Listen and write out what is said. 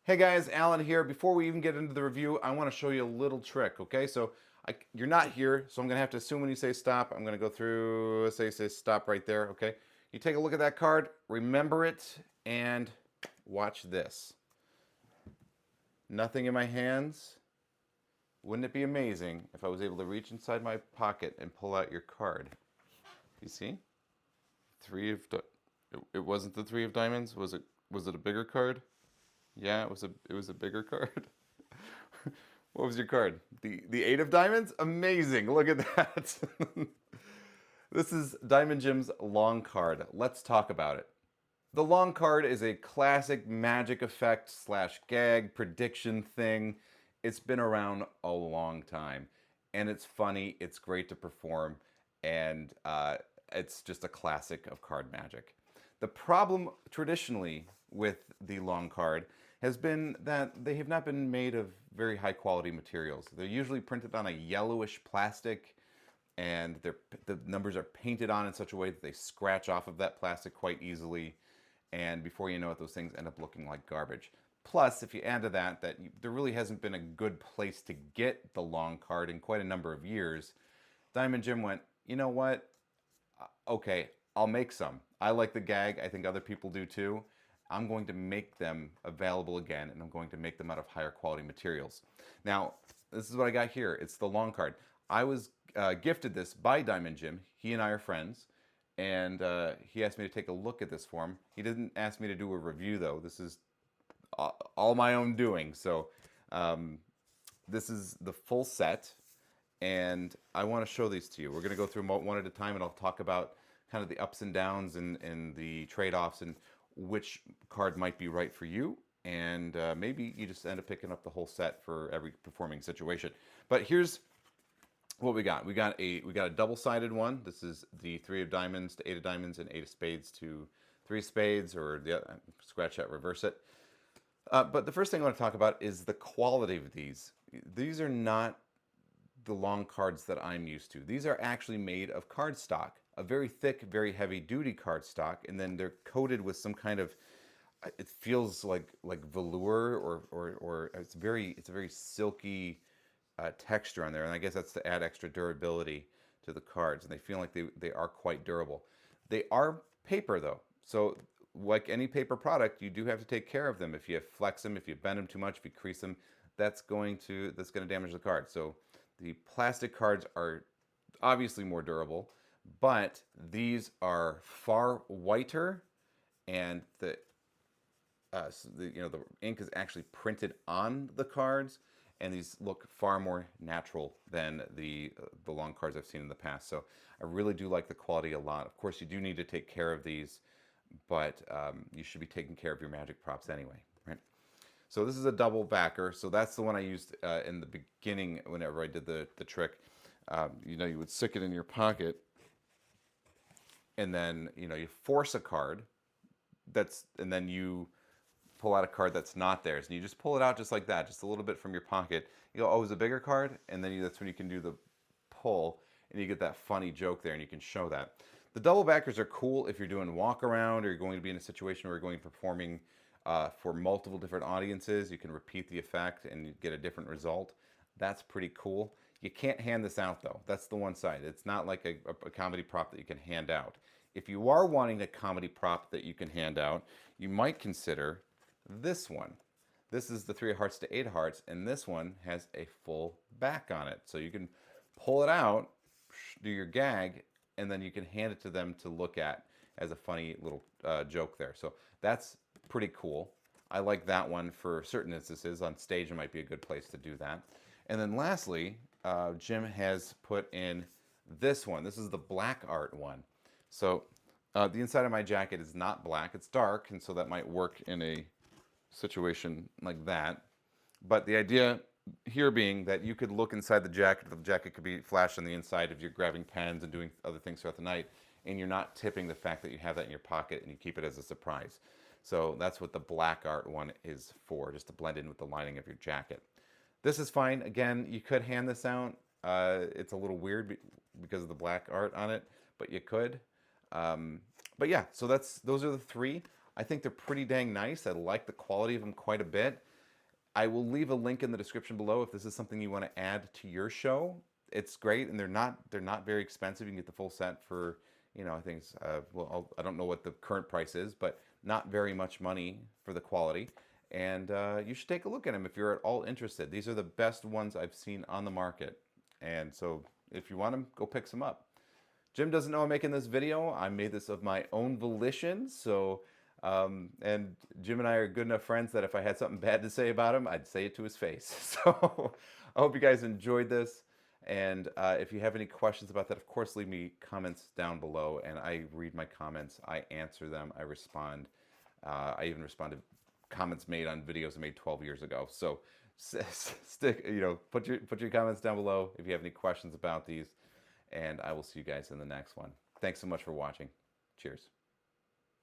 Hey guys, Alan here. Before we even get into the review, I want to show you a little trick, okay? You're not here, so I'm going to have to assume when you say stop, I'm going to go through, say stop right there, okay? You take a look at that card, remember it, and watch this. Nothing in my hands. Wouldn't it be amazing if I was able to reach inside my pocket and pull out your card? You see? Three of, it wasn't the three of diamonds, was it? Was it a bigger card? Yeah, it was a bigger card. What was your card? The eight of diamonds? Amazing. Look at that. This is Diamond Jim's long card. Let's talk about it. The long card is a classic magic effect slash gag prediction thing. It's been around a long time, and it's funny. It's great to perform, and it's just a classic of card magic. The problem traditionally with the long card has been that they have not been made of very high quality materials. They're usually printed on a yellowish plastic, and the numbers are painted on in such a way that they scratch off of that plastic quite easily, and before you know it, those things end up looking like garbage. Plus, if you add to that there really hasn't been a good place to get the long card in quite a number of years, Diamond Jim went, you know what? Okay, I'll make some. I like the gag. I think other people do too. I'm going to make them available again, and I'm going to make them out of higher quality materials. Now, this is what I got here. It's the long card. I was gifted this by Diamond Jim. He and I are friends, and he asked me to take a look at this for him. He didn't ask me to do a review, though. This is all my own doing. This is the full set, and I want to show these to you. We're going to go through them one at a time, and I'll talk about kind of the ups and downs and the trade-offs and which card might be right for you. And maybe you just end up picking up the whole set for every performing situation. But here's what we got. We got a double-sided one. This is the three of diamonds to eight of diamonds and eight of spades to three of spades, or scratch that, reverse it. But the first thing I want to talk about is the quality of these. These are not the long cards that I'm used to. These are actually made of cardstock, a very thick, very heavy duty cardstock, and then they're coated with some kind of, it feels like velour, or it's a very silky texture on there, and I guess that's to add extra durability to the cards, and they feel like they are quite durable. They are paper though, so like any paper product, you do have to take care of them. If you flex them, if you bend them too much, if you crease them, that's going to damage the card. So the plastic cards are obviously more durable, but these are far whiter, and the ink is actually printed on the cards, and these look far more natural than the long cards I've seen in the past. So I really do like the quality a lot. Of course, you do need to take care of these, but you should be taking care of your magic props anyway, right? So this is a double backer. So that's the one I used in the beginning whenever I did the trick. You would stick it in your pocket, and then you force a card and then you pull out a card that's not theirs, and you just pull it out just like that, just a little bit from your pocket. You go, oh, it's a bigger card, and then that's when you can do the pull, and you get that funny joke there, and you can show that. The double backers are cool if you're doing walk around, or you're going to be in a situation where you're going performing for multiple different audiences. You can repeat the effect and you get a different result. That's pretty cool. You can't hand this out though. That's the one side. It's not like a comedy prop that you can hand out. If you are wanting a comedy prop that you can hand out, you might consider this one. This is the three of hearts to eight of hearts, and this one has a full back on it. So you can pull it out, do your gag, and then you can hand it to them to look at as a funny little joke there. So that's pretty cool. I like that one for certain instances. On stage, it might be a good place to do that. And then lastly, Jim has put in this one. This is the black art one. So the inside of my jacket is not black. It's dark, and so that might work in a situation like that. But the idea here being that you could look inside the jacket. The jacket could be flashed on the inside if you're grabbing pens and doing other things throughout the night, and you're not tipping the fact that you have that in your pocket, and you keep it as a surprise. So that's what the black art one is for, just to blend in with the lining of your jacket. This is fine. Again, you could hand this out. It's a little weird because of the black art on it, but you could. But yeah, so those are the three. I think they're pretty dang nice. I like the quality of them quite a bit. I will leave a link in the description below if this is something you want to add to your show. It's great, and they're not very expensive. You can get the full set for, I think it's, I don't know what the current price is, but not very much money for the quality. And you should take a look at them if you're at all interested. These are the best ones I've seen on the market, and so if you want them, go pick some up. Jim doesn't know I'm making this video. I made this of my own volition, so and Jim and I are good enough friends that if I had something bad to say about him, I'd say it to his face. So I hope you guys enjoyed this. And if you have any questions about that, of course, leave me comments down below. And I read my comments. I answer them. I respond. I even respond to comments made on videos I made 12 years ago. So stick, put your comments down below if you have any questions about these. And I will see you guys in the next one. Thanks so much for watching. Cheers.